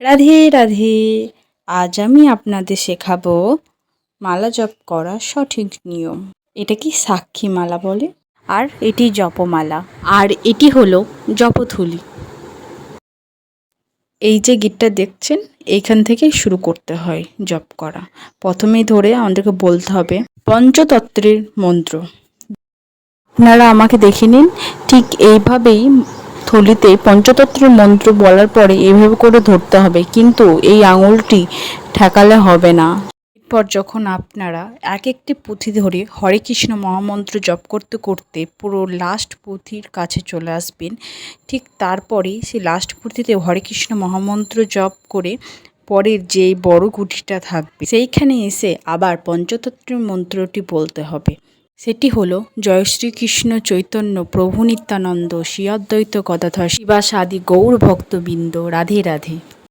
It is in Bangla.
রাধে রাধে। আজ আমি আপনাদের শেখাবো মালা জপ করার সঠিক নিয়ম। এটা কি সাক্ষী মালা বলে, আর এটি জপমালা, আর এটি হলো জপথলি। এই যে গিটটা দেখছেন, এইখান থেকে শুরু করতে হয় জপ করা। প্রথমেই ধরে আমাদেরকে বলতে হবে পঞ্চতত্ত্বের মন্ত্র। আপনারা আমাকে দেখে নিন, ঠিক এইভাবেই থলিতে পঞ্চতত্ত্বের মন্ত্র বলার পরে এইভাবে করে ধরতে হবে, কিন্তু এই আঙুলটি ঠেকালে হবে না। এরপর যখন আপনারা এক একটি পুঁথি ধরে হরে কৃষ্ণ মহামন্ত্র জপ করতে করতে পুরো লাস্ট পুঁথির কাছে চলে আসবেন, ঠিক তারপরেই সেই লাস্ট পুঁথিতে হরে কৃষ্ণ মহামন্ত্র জপ করে পরের যেই বড় গুটিটা থাকবে সেইখানে এসে আবার পঞ্চতত্ত্বের মন্ত্রটি বলতে হবে। সেটি হলো জয় শ্রীকৃষ্ণ চৈতন্য প্রভু নিত্যানন্দ শ্রী অদ্বৈত গদাধর শিবাসাদি গৌর ভক্তবৃন্দ রাধে রাধে।